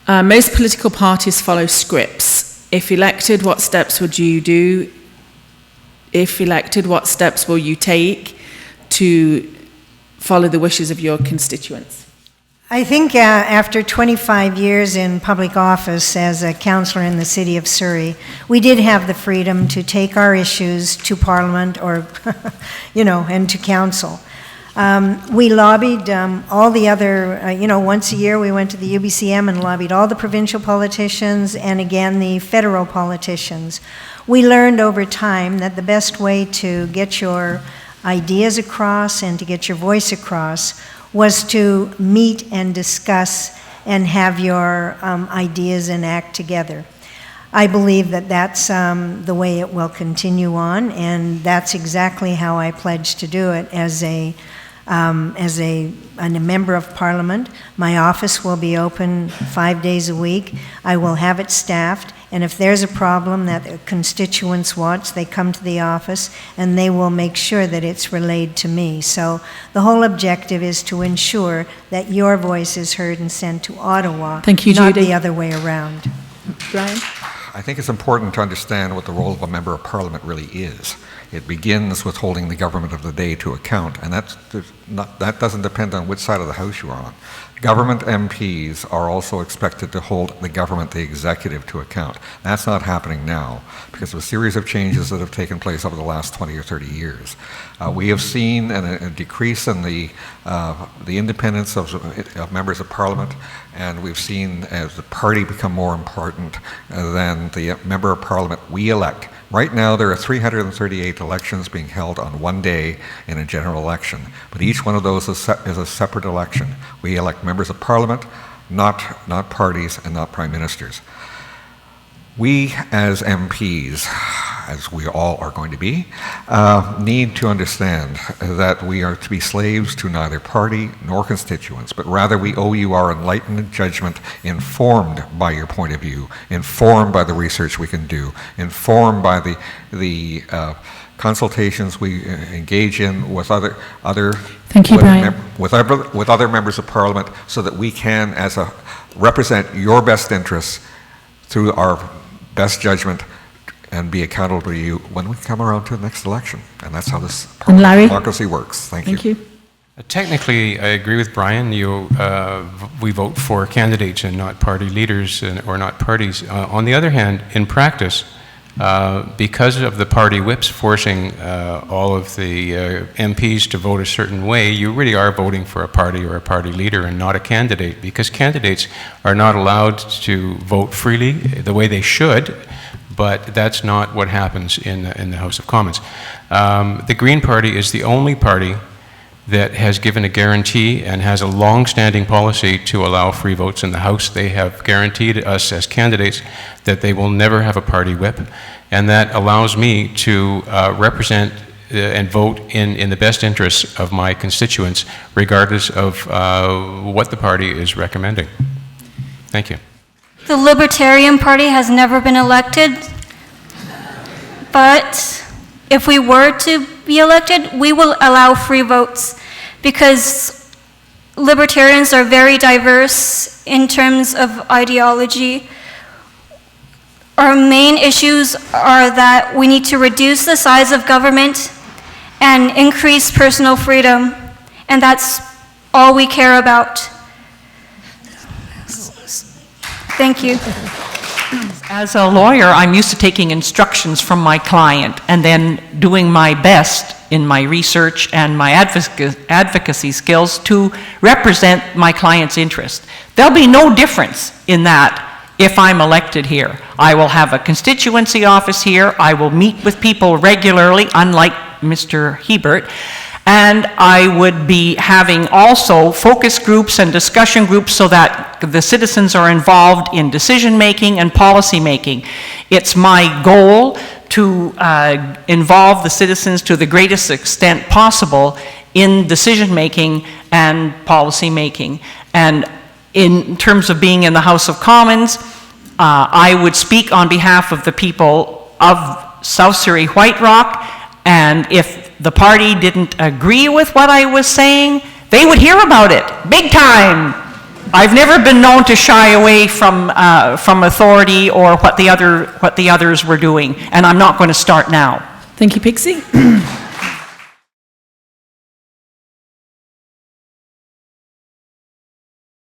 Most political parties follow scripts. If elected, what steps would you do? If elected, what steps will you take to follow the wishes of your constituents? I think after 25 years in public office as a councillor in the city of Surrey, we did have the freedom to take our issues to Parliament or, and to council. We lobbied all the other, once a year we went to the UBCM and lobbied all the provincial politicians and again the federal politicians. We learned over time that the best way to get your ideas across and to get your voice across was to meet and discuss and have your ideas enact together. I believe that that's the way it will continue on, and that's exactly how I pledge to do it as a member of Parliament. My office will be open 5 days a week. I will have it staffed, and if there's a problem that the constituents watch, they come to the office and they will make sure that it's relayed to me. So the whole objective is to ensure that your voice is heard and sent to Ottawa. Thank you, not Judy. the other way around. Brian? I think it's important to understand what the role of a member of Parliament really is. It begins with holding the government of the day to account, and that doesn't depend on which side of the House you're on. Government MPs are also expected to hold the government, the executive, to account. That's not happening now because of a series of changes that have taken place over the last 20 or 30 years. We have seen a decrease in the independence of members of Parliament, and we've seen as the party become more important than the member of Parliament we elect. Right now, there are 338 elections being held on one day in a general election, but each one of those is a separate election. We elect members of Parliament, not parties and not prime ministers. We as MPs, as we all are going to be, need to understand that we are to be slaves to neither party nor constituents, but rather we owe you our enlightened judgment informed by your point of view, informed by the research we can do, informed by the consultations we engage in with other Thank you, Brian. with other members of Parliament, so that we can represent your best interests through our best judgment and be accountable to you when we come around to the next election. And that's how this democracy works. Thank you. Technically, I agree with Brian. We vote for candidates and not party leaders or not parties. On the other hand, in practice, because of the party whips forcing all of the MPs to vote a certain way, you really are voting for a party or a party leader and not a candidate, because candidates are not allowed to vote freely the way they should, but that's not what happens in the House of Commons. The Green Party is the only party that has given a guarantee and has a long-standing policy to allow free votes in the House. They have guaranteed us as candidates that they will never have a party whip, and that allows me to represent and vote in the best interests of my constituents, regardless of what the party is recommending. Thank you. The Libertarian Party has never been elected, but if we were to be elected, we will allow free votes, because libertarians are very diverse in terms of ideology. Our main issues are that we need to reduce the size of government and increase personal freedom, and that's all we care about. Thank you. As a lawyer, I'm used to taking instructions from my client and then doing my best in my research and my advocacy skills to represent my client's interest. There'll be no difference in that if I'm elected here. I will have a constituency office here. I will meet with people regularly, unlike Mr. Hebert. And I would be having also focus groups and discussion groups so that the citizens are involved in decision making and policy making. It's my goal to involve the citizens to the greatest extent possible in decision making and policy making. And in terms of being in the House of Commons, I would speak on behalf of the people of South Surrey White Rock, and if the party didn't agree with what I was saying, they would hear about it, big time. I've never been known to shy away from authority or what the others were doing, and I'm not going to start now. Thank you, Pixie.